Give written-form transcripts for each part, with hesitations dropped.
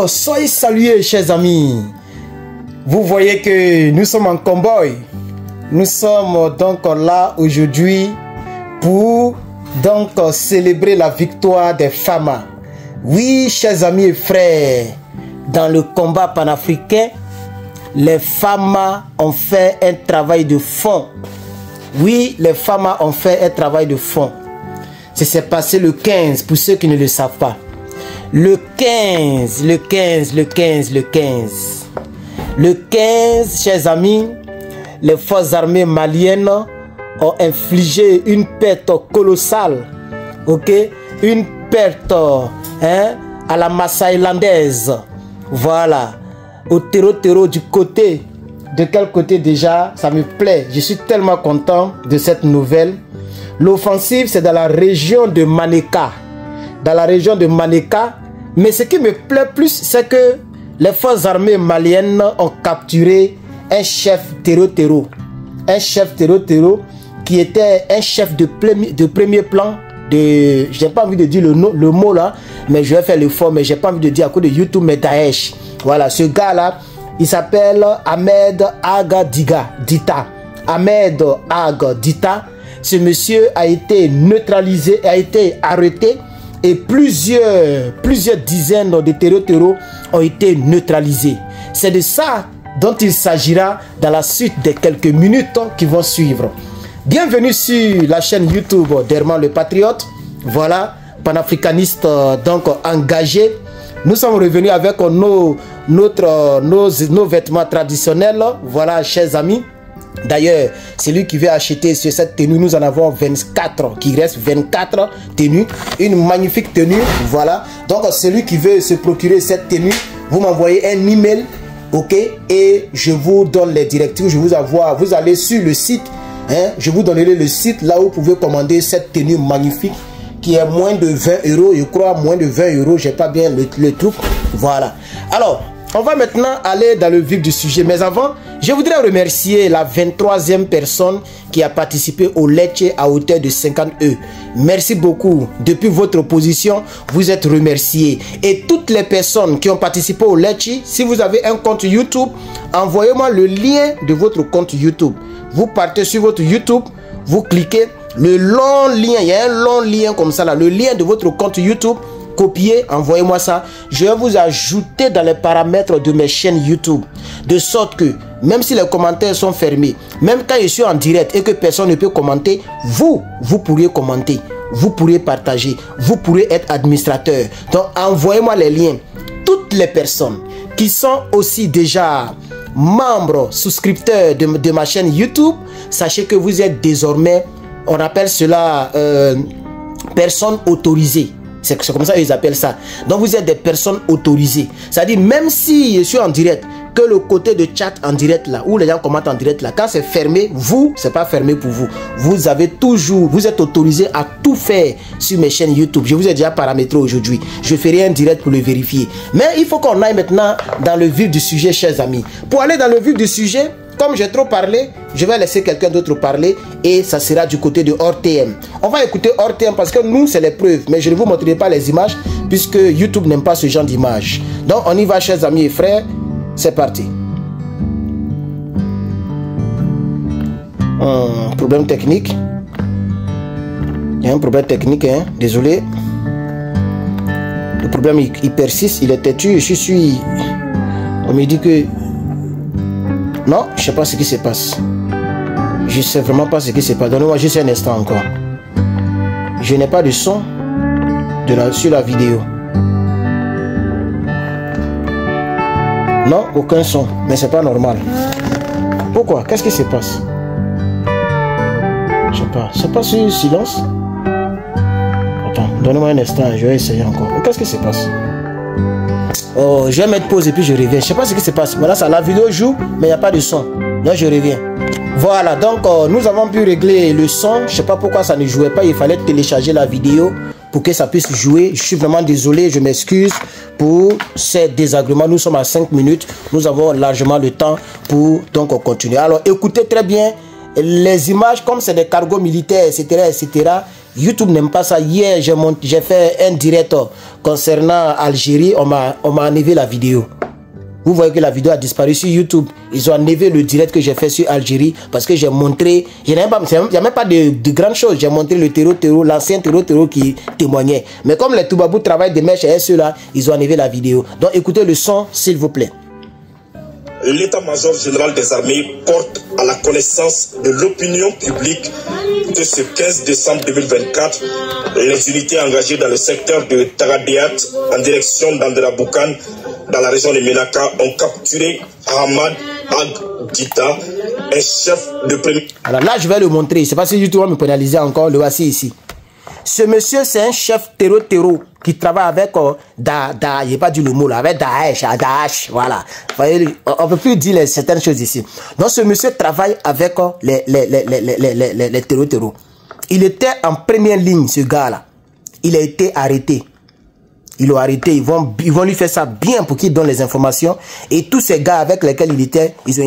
soyez salués, chers amis. Vous voyez que nous sommes en convoy. Nous sommes donc là aujourd'hui pour donc célébrer la victoire des femmes. Oui, chers amis et frères, dans le combat panafricain, les femmes ont fait un travail de fond. Oui, les femmes ont fait un travail de fond. Ça s'est passé le 15, pour ceux qui ne le savent pas. Le 15, chers amis, les forces armées maliennes ont infligé une perte colossale. Ok? Une perte à la Massa-Islandaise. Voilà. Au terreau du côté. De quel côté déjà? Ça me plaît. Je suis tellement content de cette nouvelle. L'offensive, c'est dans la région de Manéka. Dans la région de Manéka. Mais ce qui me plaît plus, c'est que les forces armées maliennes ont capturé un chef terreau. Un chef terreau qui était un chef de premier plan. Je n'ai pas envie de dire le mot là, mais je vais faire l'effort, mais je n'ai pas envie de dire à cause de YouTube, mais Daesh. Voilà, ce gars-là, il s'appelle Ahmed Aga Dita. Ahmed Aga Dita. Ce monsieur a été neutralisé, a été arrêté et plusieurs dizaines de terreaux ont été neutralisés. C'est de ça dont il s'agira dans la suite des quelques minutes qui vont suivre. Bienvenue sur la chaîne YouTube d'Herman le Patriote. Voilà, panafricaniste donc engagé. Nous sommes revenus avec nos vêtements traditionnels. Voilà, chers amis. D'ailleurs, celui qui veut acheter sur cette tenue, nous en avons 24, qui reste 24 tenues. Une magnifique tenue, voilà. Donc, celui qui veut se procurer cette tenue, vous m'envoyez un email, ok? Et je vous donne les directives, vous allez sur le site, je vous donnerai le site là où vous pouvez commander cette tenue magnifique qui est moins de 20 euros, je crois, moins de 20 euros, j'ai pas bien le truc, voilà. Alors, on va maintenant aller dans le vif du sujet. Mais avant, je voudrais remercier la 23e personne qui a participé au Lecce à hauteur de 50 €. Merci beaucoup. Depuis votre position, vous êtes remerciés. Et toutes les personnes qui ont participé au Lecce, si vous avez un compte YouTube, envoyez-moi le lien de votre compte YouTube. Vous partez sur votre YouTube, vous cliquez, le long lien, il y a un long lien comme ça là, le lien de votre compte YouTube. Copiez, envoyez-moi ça. Je vais vous ajouter dans les paramètres de mes chaînes YouTube. De sorte que, même si les commentaires sont fermés, même quand je suis en direct et que personne ne peut commenter, vous pourriez commenter. Vous pourriez partager. Vous pourrez être administrateur. Donc, envoyez-moi les liens. Toutes les personnes qui sont aussi déjà membres, souscripteurs de ma chaîne YouTube, sachez que vous êtes désormais, on appelle cela personnes autorisées. C'est comme ça qu'ils appellent ça. Donc vous êtes des personnes autorisées. C'est-à-dire même si je suis en direct, que le côté de chat en direct là, où les gens commentent en direct là, quand c'est fermé, c'est pas fermé pour vous. Vous êtes autorisé à tout faire sur mes chaînes YouTube. Je vous ai déjà paramétré aujourd'hui. Je ferai un direct pour le vérifier. Mais il faut qu'on aille maintenant dans le vif du sujet, chers amis. Pour aller dans le vif du sujet, comme j'ai trop parlé, je vais laisser quelqu'un d'autre parler et ça sera du côté de ORTM. On va écouter ORTM parce que nous, c'est les preuves, mais je ne vous montrerai pas les images puisque YouTube n'aime pas ce genre d'images. Donc, on y va, chers amis et frères. C'est parti. Problème technique. Il y a un problème technique, hein. Désolé. Le problème, il persiste, il est têtu. Je suis... On me dit que... Non, je ne sais pas ce qui se passe. Je ne sais vraiment pas ce qui se passe. Donnez-moi juste un instant encore. Je n'ai pas de son sur la vidéo. Non, aucun son. Mais c'est pas normal. Pourquoi? Qu'est-ce qui se passe? Je sais pas. C'est pas sur silence? Attends, donnez-moi un instant. Je vais essayer encore. Qu'est-ce qui se passe? Oh, je vais mettre pause et puis je reviens. Je ne sais pas ce qui se passe. Voilà, ça, la vidéo joue, mais il n'y a pas de son. Donc, je reviens. Voilà, donc nous avons pu régler le son. Je ne sais pas pourquoi ça ne jouait pas. Il fallait télécharger la vidéo pour que ça puisse jouer. Je suis vraiment désolé. Je m'excuse pour ces désagréments. Nous sommes à 5 minutes. Nous avons largement le temps pour donc continuer. Alors, écoutez très bien les images, comme c'est des cargos militaires, etc., YouTube n'aime pas ça. Hier, j'ai fait un direct concernant Algérie. On m'a enlevé la vidéo. Vous voyez que la vidéo a disparu sur YouTube. Ils ont enlevé le direct que j'ai fait sur Algérie parce que j'ai montré, il n'y a même pas de grandes choses. J'ai montré le terreau, l'ancien terreau qui témoignait. Mais comme les Toubabou travaillent des mèches et ceux-là, ils ont enlevé la vidéo. Donc écoutez le son, s'il vous plaît. L'état-major général des armées porte à la connaissance de l'opinion publique que ce 15 décembre 2024, les unités engagées dans le secteur de Tagadéat en direction d'Anderaboukan, dans la région de Ménaka, ont capturé Ahmad Ag-Dita, un chef de premier... Alors là, je vais le montrer. Je ne sais pas si YouTube va me pénaliser encore. Le voici ici. Ce monsieur, c'est un chef terreau qui travaille avec je n'ai pas dit le mot là, avec Daesh, voilà. On ne peut plus dire certaines choses ici. Donc ce monsieur travaille avec les terreau. Il était en première ligne, ce gars-là. Il a été arrêté. Ils l'ont arrêté, ils vont lui faire ça bien pour qu'il donne les informations. Et tous ces gars avec lesquels il était, ils ont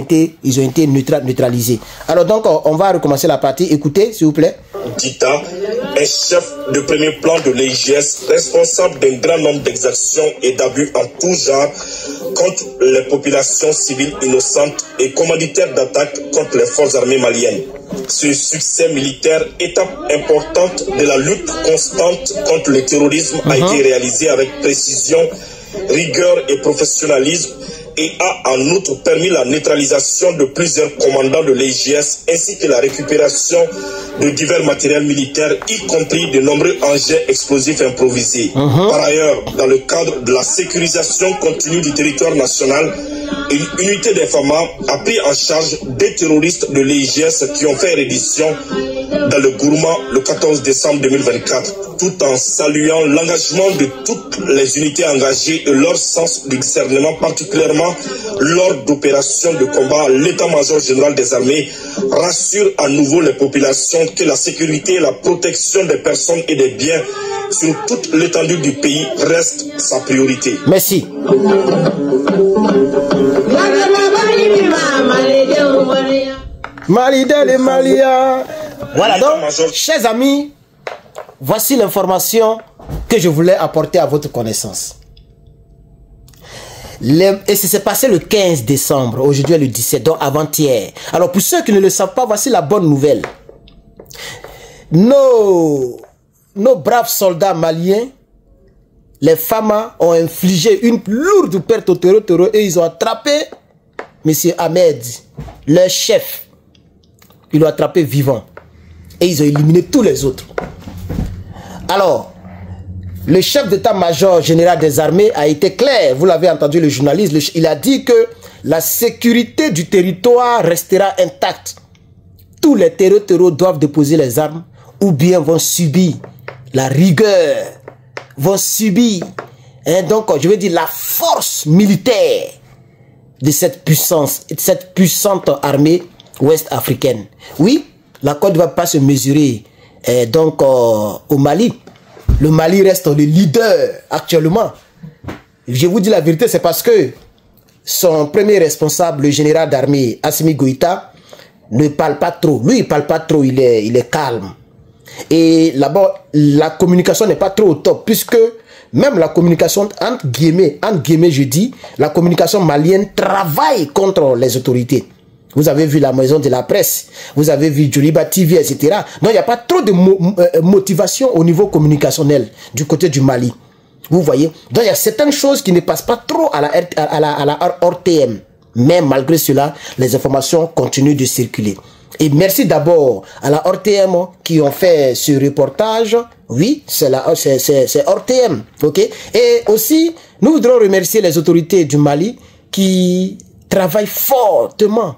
été neutralisés. Alors donc, on va recommencer la partie. Écoutez, s'il vous plaît. Dita, un chef de premier plan de l'IGS, responsable d'un grand nombre d'exactions et d'abus en tout genre contre les populations civiles innocentes et commanditaires d'attaques contre les forces armées maliennes. Ce succès militaire, étape importante de la lutte constante contre le terrorisme, a été réalisé avec précision, rigueur et professionnalisme et a en outre permis la neutralisation de plusieurs commandants de l'IGS ainsi que la récupération de divers matériels militaires, y compris de nombreux engins explosifs improvisés. Par ailleurs, dans le cadre de la sécurisation continue du territoire national, une unité d'Infama a pris en charge des terroristes de l'IGS qui ont fait reddition dans le Gourma le 14 décembre 2024, tout en saluant l'engagement de toutes les unités engagées et leur sens du discernement, particulièrement lors d'opérations de combat. L'état-major général des armées rassure à nouveau les populations que la sécurité et la protection des personnes et des biens sur toute l'étendue du pays reste sa priorité. Merci. Voilà donc, chers amis, voici l'information que je voulais apporter à votre connaissance. Et c'est passé le 15 décembre, aujourd'hui est le 17, donc avant-hier. Alors pour ceux qui ne le savent pas, voici la bonne nouvelle. Nos braves soldats maliens, les FAMA, ont infligé une lourde perte au terreau et ils ont attrapé M. Ahmed, leur chef. Ils l'ont attrapé vivant. Et ils ont éliminé tous les autres. Alors, le chef d'état-major général des armées a été clair. Vous l'avez entendu, le journaliste. Il a dit que la sécurité du territoire restera intacte. Tous les terreaux doivent déposer les armes ou bien vont subir la rigueur, vont subir, donc je veux dire la force militaire de cette puissance, de cette puissante armée ouest-africaine. Oui, la Côte ne va pas se mesurer donc au Mali. Le Mali reste le leader actuellement. Je vous dis la vérité, c'est parce que son premier responsable, le général d'armée Assimi Goïta, ne parle pas trop. Lui, il ne parle pas trop, il est calme. Et là-bas, la communication n'est pas trop au top, puisque même la communication, entre guillemets, je dis, la communication malienne travaille contre les autorités. Vous avez vu la maison de la presse, vous avez vu Djoliba TV, etc. Donc, il n'y a pas trop de motivation au niveau communicationnel du côté du Mali. Vous voyez? Donc, il y a certaines choses qui ne passent pas trop à la RTM. Mais malgré cela, les informations continuent de circuler. Et merci d'abord à la RTM qui ont fait ce reportage. Oui, c'est RTM. Ok. Et aussi, nous voudrons remercier les autorités du Mali qui travaillent fortement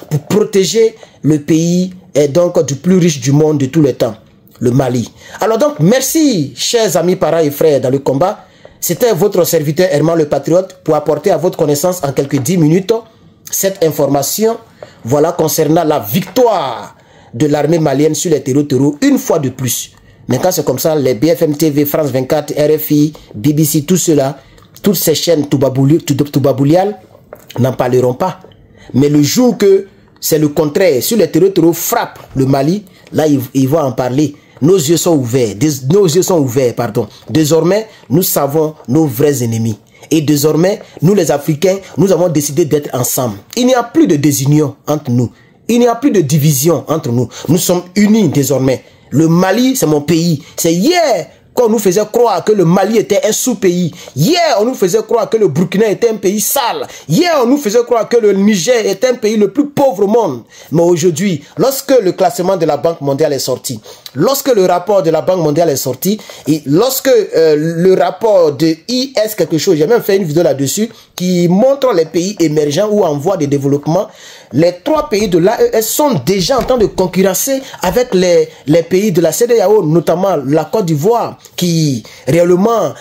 pour protéger le pays et donc du plus riche du monde de tous les temps, le Mali. Alors donc, merci, chers amis, parents et frères dans le combat. C'était votre serviteur Herman le Patriote pour apporter à votre connaissance en quelques 10 minutes cette information, voilà, concernant la victoire de l'armée malienne sur les terreaux une fois de plus. Mais quand c'est comme ça, les BFM TV, France 24, RFI, BBC, tout cela, toutes ces chaînes toubabouliales n'en parleront pas. Mais le jour que c'est le contraire, sur les terreaux frappent le Mali, là ils vont en parler. nos yeux sont ouverts. Pardon. Désormais, nous savons nos vrais ennemis. Et désormais, nous les Africains, nous avons décidé d'être ensemble. Il n'y a plus de désunion entre nous. Il n'y a plus de division entre nous. Nous sommes unis désormais. Le Mali, c'est mon pays. C'est hier qu'on nous faisait croire que le Mali était un sous-pays. Hier, on nous faisait croire que le Burkina était un pays sale. Hier, on nous faisait croire que le Niger était un pays le plus pauvre au monde. Mais aujourd'hui, lorsque le classement de la Banque mondiale est sorti, lorsque le rapport de la Banque mondiale est sorti, et lorsque le rapport de IS quelque chose, j'ai même fait une vidéo là-dessus, qui montre les pays émergents ou en voie de développement, les 3 pays de l'AES sont déjà en train de concurrencer avec les pays de la CEDEAO, notamment la Côte d'Ivoire, qui réellement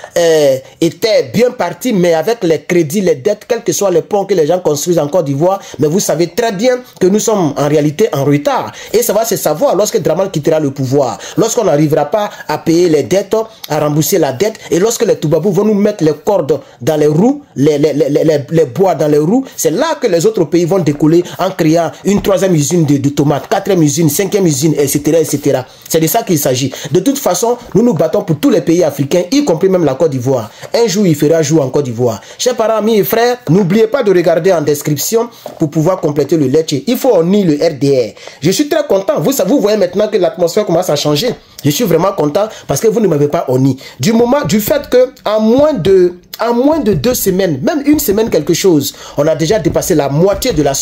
était bien parti, mais avec les crédits, les dettes, quels que soient les ponts que les gens construisent en Côte d'Ivoire, mais vous savez très bien que nous sommes en réalité en retard. Et ça va se savoir lorsque Dramane quittera le pouvoir, lorsqu'on n'arrivera pas à payer les dettes, à rembourser la dette, et lorsque les Toubabous vont nous mettre les cordes dans les roues, les bois dans les roues, c'est là que les autres pays vont décoller en créant une 3e usine de tomates, 4e usine, 5e usine, etc., etc. C'est de ça qu'il s'agit. De toute façon, nous nous battons pour tous les pays africains, y compris même la Côte d'Ivoire. Un jour, il fera jour en Côte d'Ivoire. Chers parents, amis et frères, n'oubliez pas de regarder en description pour pouvoir compléter le lettre. Il faut honner le RDR. Je suis très content. Vous voyez maintenant que l'atmosphère commence à changer. Je suis vraiment content parce que vous ne m'avez pas honni. Du fait que en moins de 2 semaines, même 1 semaine quelque chose, on a déjà dépassé la moitié de la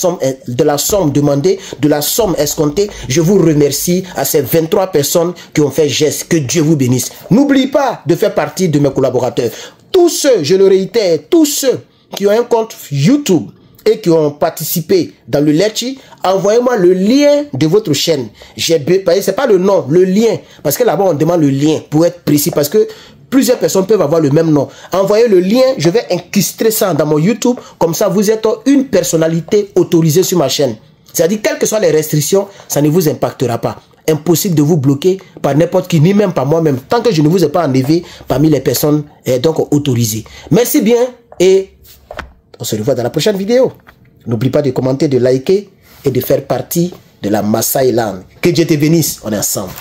somme demandée, de la somme escomptée. Je vous remercie à ces 23 personnes qui ont fait geste. Que Dieu vous bénisse. N'oubliez pas de faire partie de mes collaborateurs. Tous ceux, je le réitère, tous ceux qui ont un compte YouTube et qui ont participé dans le Letchi, envoyez-moi le lien de votre chaîne. C'est pas le nom, le lien. Parce que là-bas, on demande le lien pour être précis. Parce que plusieurs personnes peuvent avoir le même nom. Envoyez le lien, je vais incruster ça dans mon YouTube. Comme ça, vous êtes une personnalité autorisée sur ma chaîne. C'est-à-dire, quelles que soient les restrictions, ça ne vous impactera pas. Impossible de vous bloquer par n'importe qui, ni même par moi-même, tant que je ne vous ai pas enlevé parmi les personnes donc autorisées. Merci bien et on se revoit dans la prochaine vidéo. N'oublie pas de commenter, de liker et de faire partie de la Maasai Land. Que Dieu te bénisse, on est ensemble.